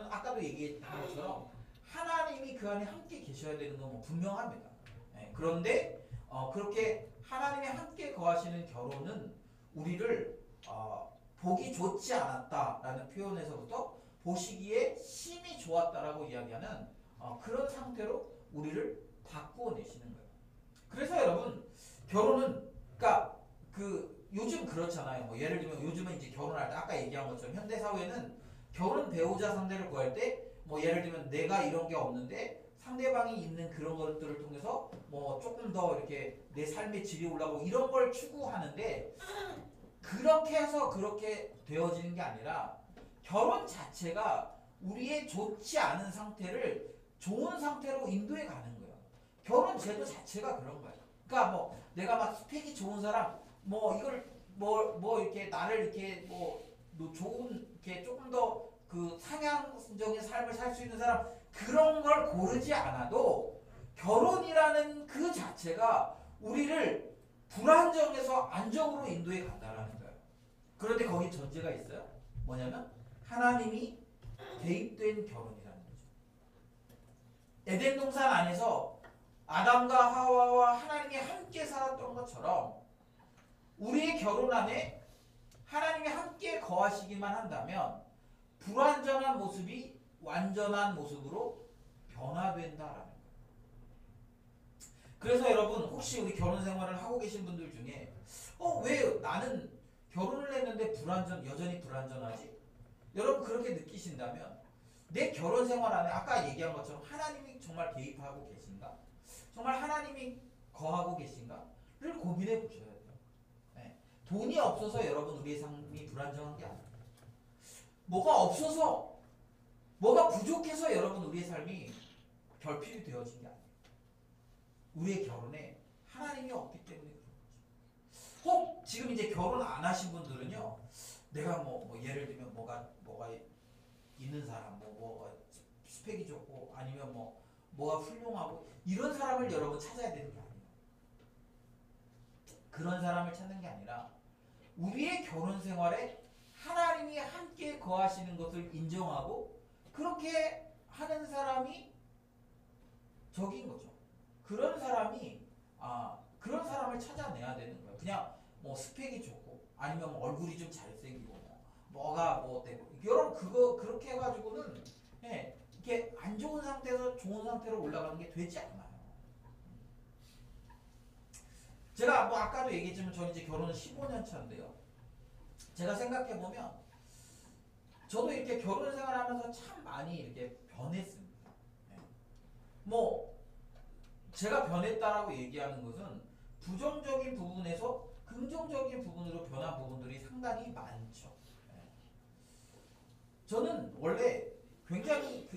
아까도 얘기했던 것처럼 하나님이 그 안에 함께 계셔야 되는 건 뭐 분명합니다. 그런데 그렇게 하나님이 함께 거하시는 결혼은 우리를 보기 좋지 않았다라는 표현에서부터 보시기에 심히 좋았다라고 이야기하는 그런 상태로 우리를 바꾸어내시는 거예요. 그래서 여러분 결혼은 그러니까 요즘 그렇잖아요. 뭐 예를 들면 요즘은 이제 결혼할 때 아까 얘기한 것처럼 현대 사회는 결혼 배우자 상대를 구할 때 뭐 예를 들면 내가 이런 게 없는데 상대방이 있는 그런 것들을 통해서 뭐 조금 더 이렇게 내 삶의 질이 올라가고 이런 걸 추구하는데 그렇게 해서 그렇게 되어지는 게 아니라 결혼 자체가 우리의 좋지 않은 상태를 좋은 상태로 인도해 가는 거예요. 결혼 제도 자체가 그런 거예요. 그러니까 뭐 내가 막 스펙이 좋은 사람 뭐 이걸 뭐 이렇게 나를 이렇게 뭐 좋은 이렇게 조금 더 그 상향적인 삶을 살 수 있는 사람 그런 걸 고르지 않아도 결혼이라는 그 자체가 우리를 불안정에서 안정으로 인도해 간다라는 거예요. 그런데 거기 전제가 있어요. 뭐냐면 하나님이 개입된 결혼이라는 거죠. 에덴 동산 안에서 아담과 하와와 하나님이 함께 살았던 것처럼 우리의 결혼 안에 하나님이 함께 거하시기만 한다면 불완전한 모습이 완전한 모습으로 변화된다라는 거예요. 그래서 여러분 혹시 우리 결혼 생활을 하고 계신 분들 중에 왜 나는 결혼을 했는데 여전히 불완전하지? 여러분 그렇게 느끼신다면 내 결혼 생활 안에 아까 얘기한 것처럼 하나님이 정말 개입하고 계신가? 정말 하나님이 거하고 계신가?를 고민해 보셔야 돼요. 네. 돈이 없어서 여러분 우리의 삶이 불안정한 게 아니에요. 뭐가 없어서 뭐가 부족해서 여러분 우리의 삶이 결핍이 되어진 게 아니에요. 우리의 결혼에 하나님이 없기 때문에 그런 거죠. 혹 지금 이제 결혼 안 하신 분들은요. 내가 뭐 예를 들면 뭐가 있는 사람 뭐가 스펙이 좋고 아니면 뭐가 훌륭하고 이런 사람을 여러분 찾아야 되는 게 아니에요. 그런 사람을 찾는 게 아니라 우리의 결혼 생활에 하나님이 함께 거하시는 것을 인정하고 그렇게 하는 사람이 적인 거죠. 그런 사람을 찾아내야 되는 거예요. 그냥 뭐 스펙이 좋고 아니면 뭐 얼굴이 좀 잘생기고 뭐가 뭐 되고 여러분 그렇게 해가지고는 이렇게 안 좋은 상태에서 좋은 상태로 올라가는 게 되지 않아요. 제가 뭐 아까도 얘기했지만 저는 이제 결혼은 15년 차인데요. 제가 생각해 보면 저도 이렇게 결혼 생활하면서 참 많이 이렇게 변했습니다. 뭐 제가 변했다라고 얘기하는 것은 부정적인 부분에서 긍정적인 부분으로 변한 부분들이 상당히 많죠. 저는 원래 굉장히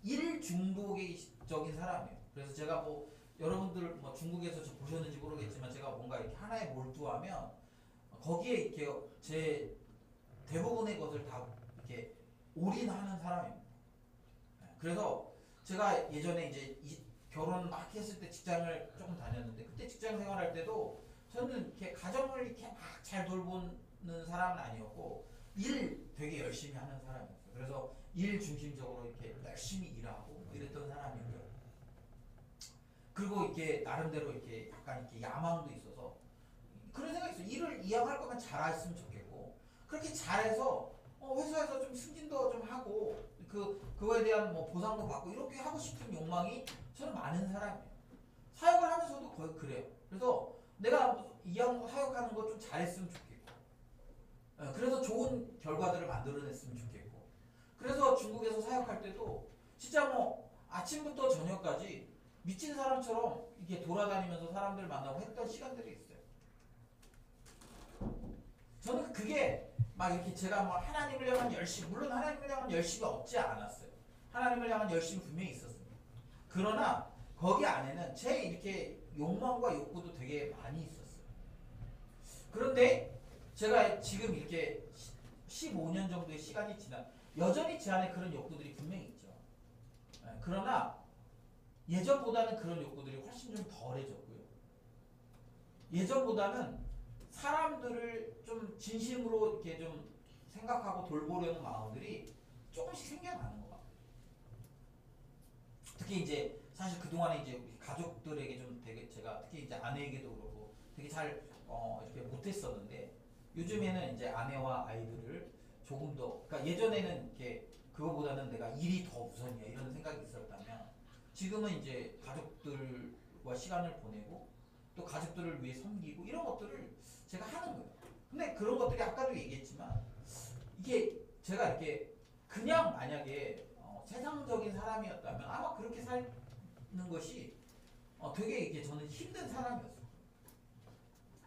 일 중독적인 사람이에요. 그래서 제가 뭐 여러분들 뭐 중국에서 저 보셨는지 모르겠지만 제가 뭔가 이렇게 하나에 몰두하면 거기에 이렇게 제 대부분의 것을 다 이렇게 올인하는 사람입니다. 그래서 제가 예전에 이제 결혼 막 했을 때 직장을 조금 다녔는데 그때 직장 생활할 때도 저는 이렇게 가정을 이렇게 막 잘 돌보는 사람은 아니었고 일 되게 열심히 하는 사람이었어요. 그래서 일 중심적으로 이렇게 열심히 일하고 이랬던 사람이고요. 그리고 이렇게 나름대로 이렇게 약간 이렇게 야망도 있어서 그런 생각이 있어요. 일을 이왕할 거면 잘했으면 좋겠고 그렇게 잘해서 회사에서 좀 승진도 좀 하고 그거에 대한 뭐 보상도 받고 이렇게 하고 싶은 욕망이 저는 많은 사람이에요. 사역을 하면서도 거의 그래요. 그래서 내가 이왕 사역하는 거 좀 잘했으면 좋겠고 그래서 좋은 결과들을 만들어냈으면 좋겠고. 그래서 중국에서 사역할 때도 진짜 뭐 아침부터 저녁까지 미친 사람처럼 이렇게 돌아다니면서 사람들 만나고 했던 시간들이 있어요. 저는 그게 막 이렇게 제가 뭐 하나님을 향한 열심, 물론 하나님을 향한 열심이 없지 않았어요. 하나님을 향한 열심이 분명히 있었습니다. 그러나 거기 안에는 제 이렇게 욕망과 욕구도 되게 많이 있었어요. 그런데 제가 지금 이렇게 15년 정도의 시간이 지나 여전히 제 안에 그런 욕구들이 분명히 있죠. 그러나 예전보다는 그런 욕구들이 훨씬 좀 덜해졌고요. 예전보다는 사람들을 좀 진심으로 이렇게 좀 생각하고 돌보려는 마음들이 조금씩 생겨나는 것 같아요. 특히 이제 사실 그동안에 이제 우리 가족들에게 좀 되게 제가 특히 이제 아내에게도 그렇고 되게 잘 이렇게 못했었는데 요즘에는 이제 아내와 아이들을 조금 더 그러니까 예전에는 이렇게 그거보다는 내가 일이 더 우선이야 이런 생각이 있었다면 지금은 이제 가족들과 시간을 보내고 또 가족들을 위해 섬기고 이런 것들을 제가 하는 거예요. 근데 그런 것들이 아까도 얘기했지만 이게 제가 이렇게 그냥 만약에 세상적인 사람이었다면 아마 그렇게 사는 것이 되게 이게 저는 힘든 사람이었어요.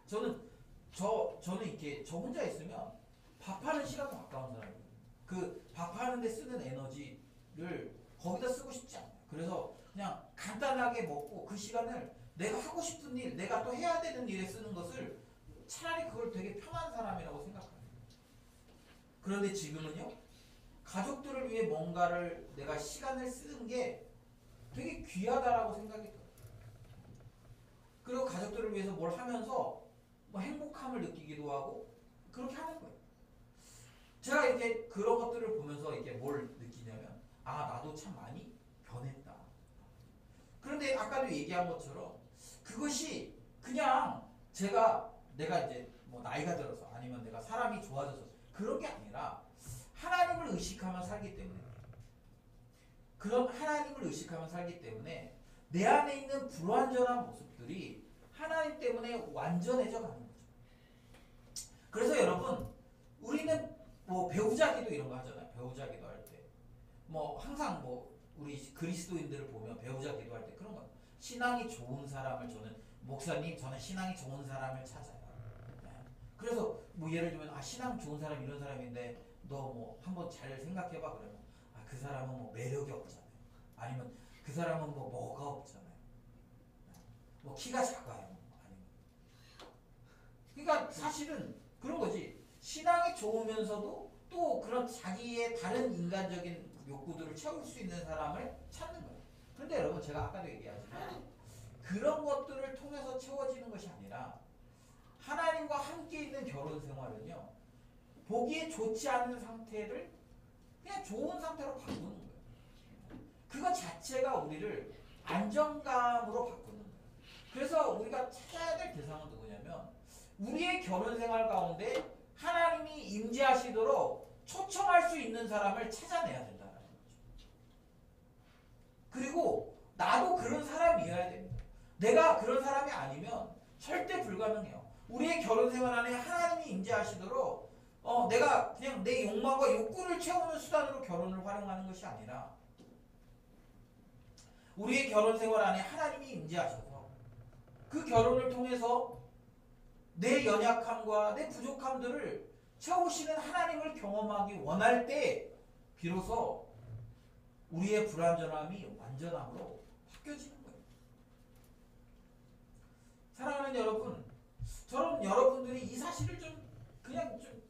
저는 이렇게 저 혼자 있으면 밥하는 시간도 아까운 사람이에요. 그 밥하는데 쓰는 에너지를 거기다 쓰고 싶지 않아요. 그래서 그냥 간단하게 먹고 그 시간을 내가 하고 싶은 일, 내가 또 해야 되는 일에 쓰는 것을 차라리 그걸 되게 편한 사람이라고 생각합니다. 그런데 지금은요, 가족들을 위해 뭔가를 내가 시간을 쓰는 게 되게 귀하다라고 생각이 들어요. 그리고 가족들을 위해서 뭘 하면서 뭐 행복함을 느끼기도 하고 그렇게 하는 거예요. 제가 이렇게 그런 것들을 보면서 이렇게 뭘 느끼냐면 아 나도 참 많이 변했다. 그런데 아까도 얘기한 것처럼 그것이 그냥 내가 이제 뭐 나이가 들어서 아니면 내가 사람이 좋아져서 그런 게 아니라 하나님을 의식하며 살기 때문에 그런 하나님을 의식하며 살기 때문에 내 안에 있는 불완전한 모습들이 하나님 때문에 완전해져 가는 거죠. 그래서 여러분 우리는 뭐 배우자 기도 이런 거 하잖아요. 배우자 기도 할 때 뭐 항상 뭐 우리 그리스도인들을 보면 배우자 기도할 때 그런 거 신앙이 좋은 사람을 저는 신앙이 좋은 사람을 찾아요. 네. 그래서 뭐 예를 들면 신앙 좋은 사람 이런 사람인데 너 뭐 한번 잘 생각해봐 그러면 그 사람은 뭐 매력이 없잖아요. 아니면 그 사람은 뭐가 없잖아요. 네. 뭐 키가 작아요. 아니면 그러니까 사실은 그런 거지. 신앙이 좋으면서도 또 그런 자기의 다른 인간적인 욕구들을 채울 수 있는 사람을 찾는 거예요. 그런데 여러분 제가 아까도 얘기하지만 그런 것들을 통해서 채워지는 것이 아니라 하나님과 함께 있는 결혼 생활은요. 보기에 좋지 않은 상태를 그냥 좋은 상태로 바꾸는 거예요. 그것 자체가 우리를 안정감으로 바꾸는 거예요. 그래서 우리가 찾아야 될 대상은 누구냐면 우리의 결혼 생활 가운데 하나님이 임재하시도록 초청할 수 있는 사람을 찾아내야 된다는 거죠. 그리고 나도 그런 사람이어야 됩니다. 내가 그런 사람이 아니면 절대 불가능해요. 우리의 결혼 생활 안에 하나님이 임재하시도록 내가 그냥 내 욕망과 욕구를 채우는 수단으로 결혼을 활용하는 것이 아니라 우리의 결혼 생활 안에 하나님이 임재하셔서 그 결혼을 통해서 내 연약함과 내 부족함들을 채우시는 하나님을 경험하기 원할 때 비로소 우리의 불완전함이 완전함으로 바뀌어지는 거예요. 사랑하는 여러분, 저는 여러분들이 이 사실을 그냥 좀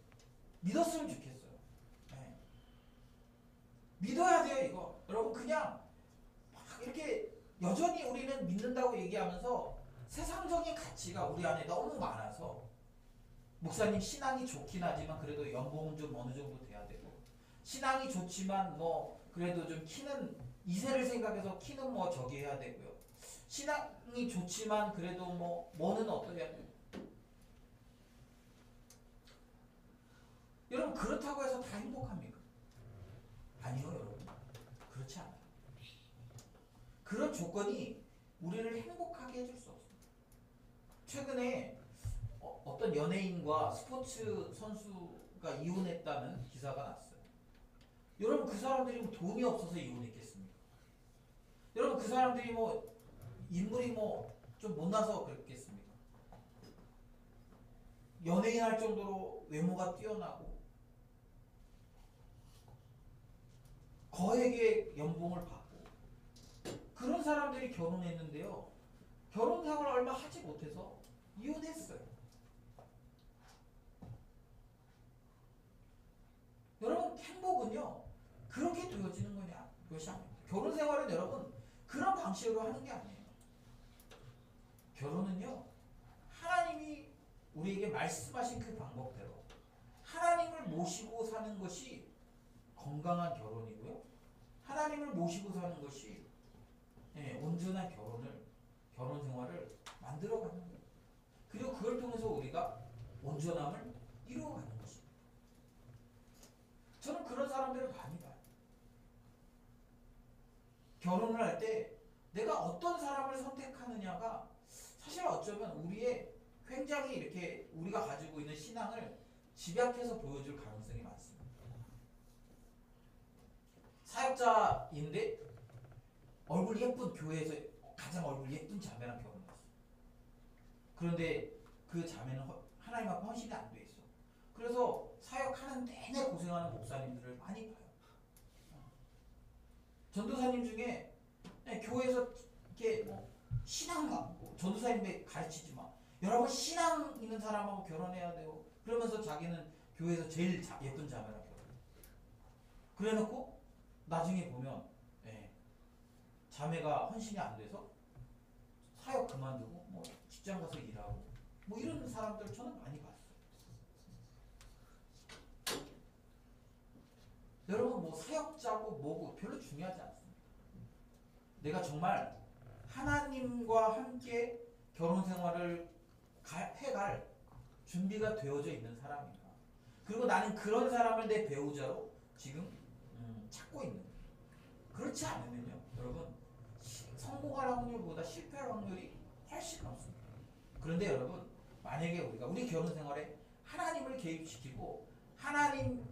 믿었으면 좋겠어요. 네. 믿어야 돼요, 이거. 여러분 그냥 막 이렇게 여전히 우리는 믿는다고 얘기하면서 세상적인 가치가 우리 안에 너무 많아서 목사님 신앙이 좋긴 하지만 그래도 연봉은 좀 어느 정도 돼야 되고 신앙이 좋지만 뭐 그래도 좀 키는 이세를 생각해서 키는 뭐 저기 해야 되고요. 신앙이 좋지만 그래도 뭐는 어떠해야 돼요. 여러분 그렇다고 해서 다 행복합니까? 아니요 여러분 그렇지 않아요. 그런 조건이 우리를 행복하게 해줄 수 없습니다. 최근에 어떤 연예인과 스포츠 선수가 그러니까 이혼했다는 기사가 났어요. 여러분 그 사람들이 뭐 돈이 없어서 이혼했겠습니까? 여러분 그 사람들이 뭐 인물이 뭐 좀 못나서 그랬겠습니까? 연예인 할 정도로 외모가 뛰어나고 거액의 연봉을 받고 그런 사람들이 결혼했는데요. 결혼 생활을 얼마 하지 못해서 이혼했어요. 여러분 행복은요 그렇게 되어지는 것이 아닙니다. 결혼 생활은 여러분 그런 방식으로 하는 게 아니에요. 결혼은요 하나님이 우리에게 말씀하신 그 방법대로 하나님을 모시고 사는 것이 건강한 결혼이고요. 하나님을 모시고 사는 것이 온전한 결혼 생활을 만들어가는 거예요. 그리고 그걸 통해서 우리가 온전함을 이루어가는 것입니다. 저는 그런 사람들을 많이 봐요. 결혼을 할 때 내가 어떤 사람을 선택하느냐가 사실 어쩌면 우리의 굉장히 이렇게 우리가 가지고 있는 신앙을 집약해서 보여줄 가능성이 많습니다. 사역자인데 얼굴 예쁜 교회에서 가장 얼굴 예쁜 자매랑 결혼했어. 그런데 그 자매는 하나님 앞에 헌신이 안 돼 있어. 그래서 사역하는 내내 고생하는 목사님들을 많이 봐요. 전도사님 중에 교회에서 이렇게 뭐 신앙 갖고 전도사님에 가르치지 마. 여러분 신앙 있는 사람하고 결혼해야 돼요. 그러면서 자기는 교회에서 제일 예쁜 자매랑 결혼해. 그래놓고 나중에 보면 자매가 헌신이 안 돼서 사역 그만두고 뭐 직장 가서 일하고 뭐 이런 사람들 저는 많이 봤어요. 여러분 뭐 사역자고 뭐고 별로 중요하지 않습니다. 내가 정말 하나님과 함께 결혼 생활을 해갈 준비가 되어져 있는 사람인가. 그리고 나는 그런 사람을 내 배우자로 지금 찾고 있는 거예요. 그렇지 않으면요 여러분 성공할 확률보다 실패할 확률이 훨씬 높습니다. 그런데 여러분 만약에 우리 결혼 생활에 하나님을 개입시키고 하나님